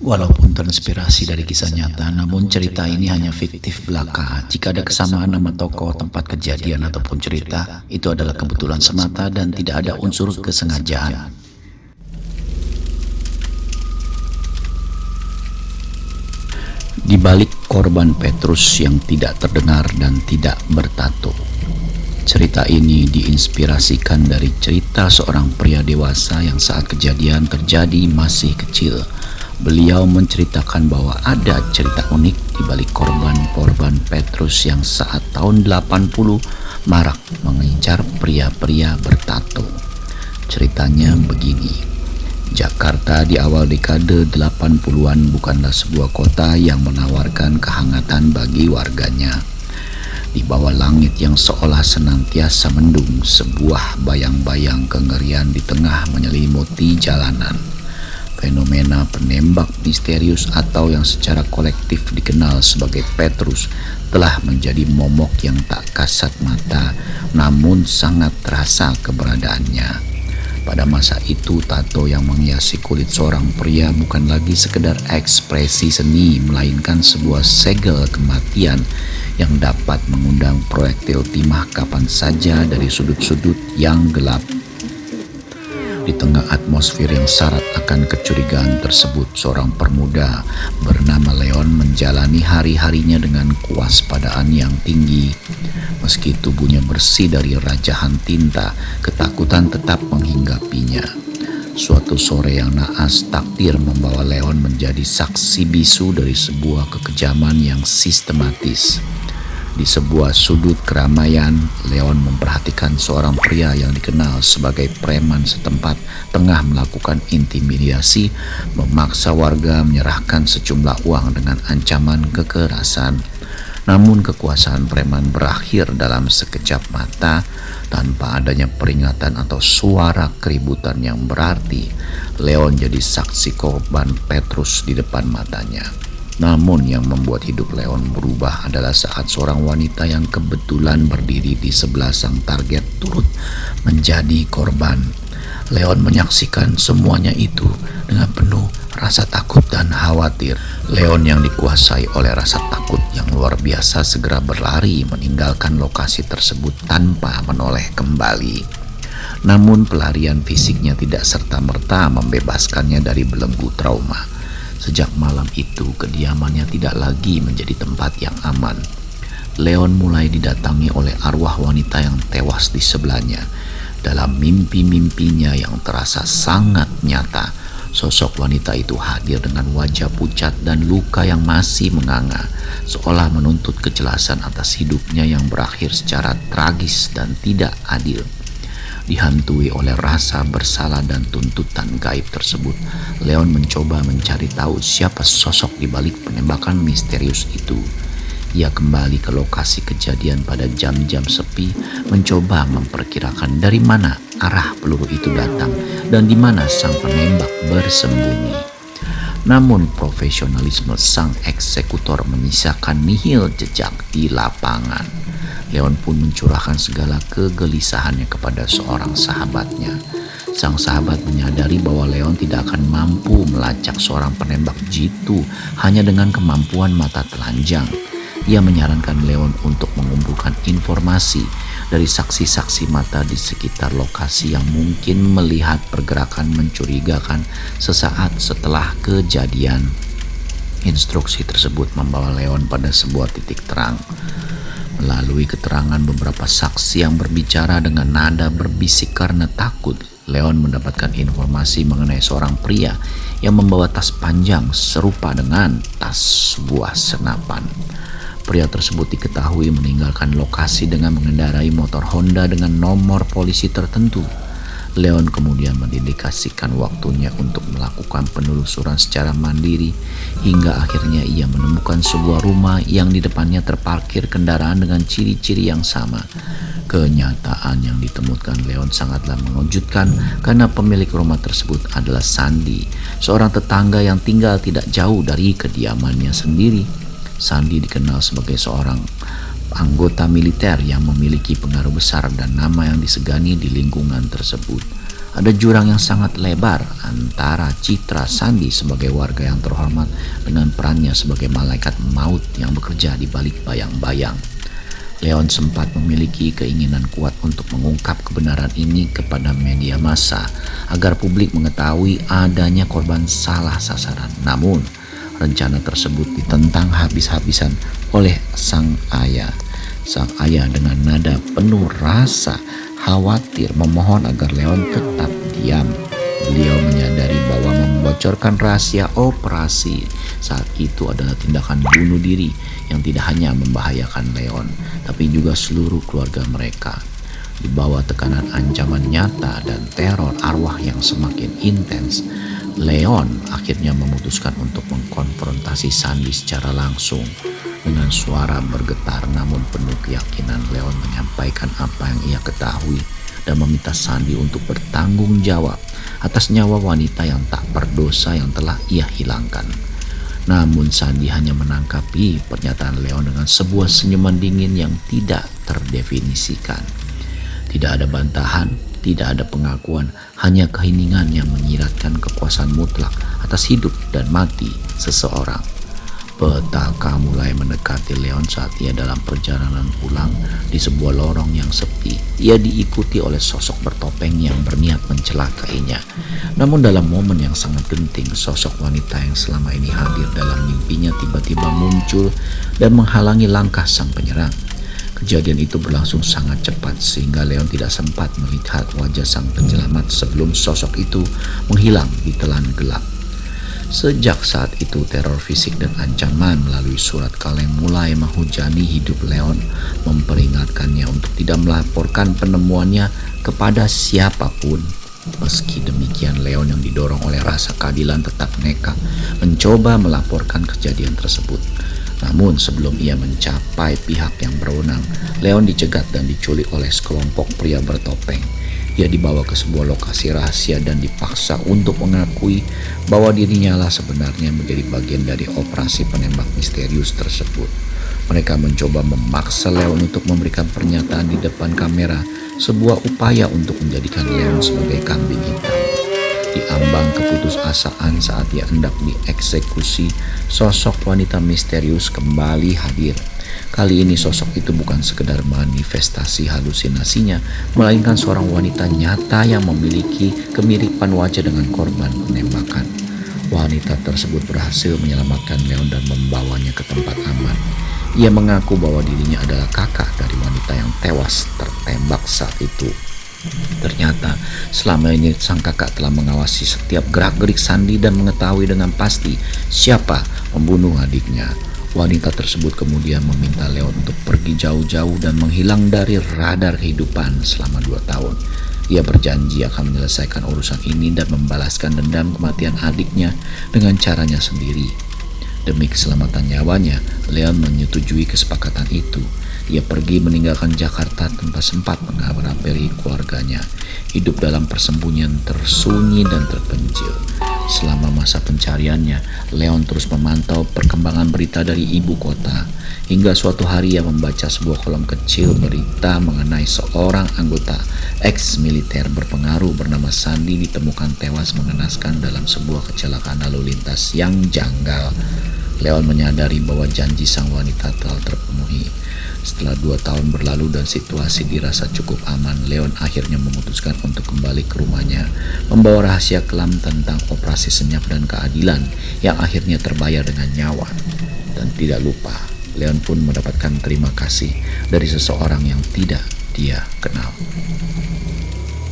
Walaupun terinspirasi dari kisah nyata, namun cerita ini hanya fiktif belaka. Jika ada kesamaan nama tokoh, tempat kejadian, ataupun cerita, itu adalah kebetulan semata dan tidak ada unsur kesengajaan. Di balik korban Petrus yang tidak terdengar dan tidak bertato. Cerita ini diinspirasikan dari cerita seorang pria dewasa yang saat kejadian terjadi masih kecil. Beliau menceritakan bahwa ada cerita unik di balik korban Petrus yang saat tahun 80 marak mengincar pria-pria bertato. Ceritanya begini. Jakarta di awal dekade 80-an bukanlah sebuah kota yang menawarkan kehangatan bagi warganya. Di bawah langit yang seolah senantiasa mendung, sebuah bayang-bayang kengerian di tengah menyelimuti jalanan. Fenomena penembak misterius atau yang secara kolektif dikenal sebagai Petrus telah menjadi momok yang tak kasat mata, namun sangat terasa keberadaannya. Pada masa itu, tato yang menghiasi kulit seorang pria bukan lagi sekedar ekspresi seni, melainkan sebuah segel kematian yang dapat mengundang proyektil timah kapan saja dari sudut-sudut yang gelap. Di tengah atmosfer yang syarat akan kecurigaan tersebut, seorang pemuda bernama Leon menjalani hari-harinya dengan kewaspadaan yang tinggi. Meski tubuhnya bersih dari rajahan tinta, ketakutan tetap menghinggapinya. Suatu sore yang naas, takdir membawa Leon menjadi saksi bisu dari sebuah kekejaman yang sistematis. Di sebuah sudut keramaian, Leon memperhatikan seorang pria yang dikenal sebagai preman setempat tengah melakukan intimidasi, memaksa warga menyerahkan sejumlah uang dengan ancaman kekerasan. Namun kekuasaan preman berakhir dalam sekejap mata tanpa adanya peringatan atau suara keributan yang berarti. Leon jadi saksi korban Petrus di depan matanya. Namun yang membuat hidup Leon berubah adalah saat seorang wanita yang kebetulan berdiri di sebelah sang target turut menjadi korban. Leon menyaksikan semuanya itu dengan penuh rasa takut dan khawatir. Leon yang dikuasai oleh rasa takut yang luar biasa segera berlari meninggalkan lokasi tersebut tanpa menoleh kembali. Namun pelarian fisiknya tidak serta-merta membebaskannya dari belenggu trauma. Sejak malam itu, kediamannya tidak lagi menjadi tempat yang aman. Leon mulai didatangi oleh arwah wanita yang tewas di sebelahnya. Dalam mimpi-mimpinya yang terasa sangat nyata, sosok wanita itu hadir dengan wajah pucat dan luka yang masih menganga, seolah menuntut kejelasan atas hidupnya yang berakhir secara tragis dan tidak adil. Dihantui oleh rasa bersalah dan tuntutan gaib tersebut, Leon mencoba mencari tahu siapa sosok di balik penembakan misterius itu. Ia kembali ke lokasi kejadian pada jam-jam sepi, mencoba memperkirakan dari mana arah peluru itu datang dan di mana sang penembak bersembunyi. Namun profesionalisme sang eksekutor menyisakan nihil jejak di lapangan. Leon pun mencurahkan segala kegelisahannya kepada seorang sahabatnya. Sang sahabat menyadari bahwa Leon tidak akan mampu melacak seorang penembak jitu hanya dengan kemampuan mata telanjang. Ia menyarankan Leon untuk mengumpulkan informasi dari saksi-saksi mata di sekitar lokasi yang mungkin melihat pergerakan mencurigakan sesaat setelah kejadian. Instruksi tersebut membawa Leon pada sebuah titik terang. Melalui keterangan beberapa saksi yang berbicara dengan nada berbisik karena takut, Leon mendapatkan informasi mengenai seorang pria yang membawa tas panjang serupa dengan tas sebuah senapan. Pria tersebut diketahui meninggalkan lokasi dengan mengendarai motor Honda dengan nomor polisi tertentu. Leon kemudian mendedikasikan waktunya untuk melakukan penelusuran secara mandiri hingga akhirnya ia menemukan sebuah rumah yang di depannya terparkir kendaraan dengan ciri-ciri yang sama. Kenyataan yang ditemukan Leon sangatlah mengejutkan karena pemilik rumah tersebut adalah Sandi, seorang tetangga yang tinggal tidak jauh dari kediamannya sendiri. Sandi dikenal sebagai seorang anggota militer yang memiliki pengaruh besar dan nama yang disegani di lingkungan tersebut. Ada jurang yang sangat lebar antara citra Sandi sebagai warga yang terhormat dengan perannya sebagai malaikat maut yang bekerja di balik bayang-bayang. Leon sempat memiliki keinginan kuat untuk mengungkap kebenaran ini kepada media massa agar publik mengetahui adanya korban salah sasaran. Namun, rencana tersebut ditentang habis-habisan oleh sang ayah. Sang ayah dengan nada penuh rasa khawatir memohon agar Leon tetap diam. Beliau menyadari bahwa membocorkan rahasia operasi saat itu adalah tindakan bunuh diri yang tidak hanya membahayakan Leon, tapi juga seluruh keluarga mereka. Di bawah tekanan ancaman nyata dan teror arwah yang semakin intens, Leon akhirnya memutuskan untuk mengkonfrontasi Sandi secara langsung. Dengan suara bergetar namun penuh keyakinan, Leon menyampaikan apa yang ia ketahui dan meminta Sandi untuk bertanggung jawab atas nyawa wanita yang tak berdosa yang telah ia hilangkan. Namun Sandi hanya menanggapi pernyataan Leon dengan sebuah senyuman dingin yang tidak terdefinisikan. Tidak ada bantahan, tidak ada pengakuan, hanya keheningan yang menyiratkan kekuasaan mutlak atas hidup dan mati seseorang. Petaka mulai mendekati Leon saat ia dalam perjalanan pulang di sebuah lorong yang sepi. Ia diikuti oleh sosok bertopeng yang berniat mencelakainya. Namun dalam momen yang sangat genting, sosok wanita yang selama ini hadir dalam mimpinya tiba-tiba muncul dan menghalangi langkah sang penyerang. Kejadian itu berlangsung sangat cepat sehingga Leon tidak sempat melihat wajah sang penyelamat sebelum sosok itu menghilang di telan gelap. Sejak saat itu teror fisik dan ancaman melalui surat kaleng mulai menghujani hidup Leon, memperingatkannya untuk tidak melaporkan penemuannya kepada siapapun. Meski demikian, Leon yang didorong oleh rasa keadilan tetap nekat mencoba melaporkan kejadian tersebut. Namun sebelum ia mencapai pihak yang berwenang, Leon dicegat dan diculik oleh sekelompok pria bertopeng. Ia dibawa ke sebuah lokasi rahasia dan dipaksa untuk mengakui bahwa dirinya lah sebenarnya menjadi bagian dari operasi penembak misterius tersebut. Mereka mencoba memaksa Leon untuk memberikan pernyataan di depan kamera, sebuah upaya untuk menjadikan Leon sebagai kambing hitam. Di ambang keputusasaan saat ia hendak dieksekusi, sosok wanita misterius kembali hadir. Kali ini sosok itu bukan sekedar manifestasi halusinasinya, melainkan seorang wanita nyata yang memiliki kemiripan wajah dengan korban penembakan. Wanita tersebut berhasil menyelamatkan Leon dan membawanya ke tempat aman. Ia mengaku bahwa dirinya adalah kakak dari wanita yang tewas tertembak saat itu. Ternyata selama ini sang kakak telah mengawasi setiap gerak-gerik Sandi dan mengetahui dengan pasti siapa membunuh adiknya. Wanita tersebut kemudian meminta Leon untuk pergi jauh-jauh dan menghilang dari radar kehidupan selama 2 tahun. Ia berjanji akan menyelesaikan urusan ini dan membalaskan dendam kematian adiknya dengan caranya sendiri. Demi keselamatan nyawanya, Leon menyetujui kesepakatan itu. Ia pergi meninggalkan Jakarta tanpa sempat mengabari keluarganya, hidup dalam persembunyian tersunyi dan terpencil. Selama masa pencariannya, Leon terus memantau perkembangan berita dari ibu kota. Hingga suatu hari ia membaca sebuah kolom kecil berita mengenai seorang anggota ex-militer berpengaruh bernama Sandi ditemukan tewas mengenaskan dalam sebuah kecelakaan lalu lintas yang janggal. Leon menyadari bahwa janji sang wanita telah terpenuhi. Setelah 2 tahun berlalu dan situasi dirasa cukup aman, Leon akhirnya memutuskan untuk kembali ke rumahnya, membawa rahasia kelam tentang operasi senyap dan keadilan yang akhirnya terbayar dengan nyawa. Dan tidak lupa, Leon pun mendapatkan terima kasih dari seseorang yang tidak dia kenal.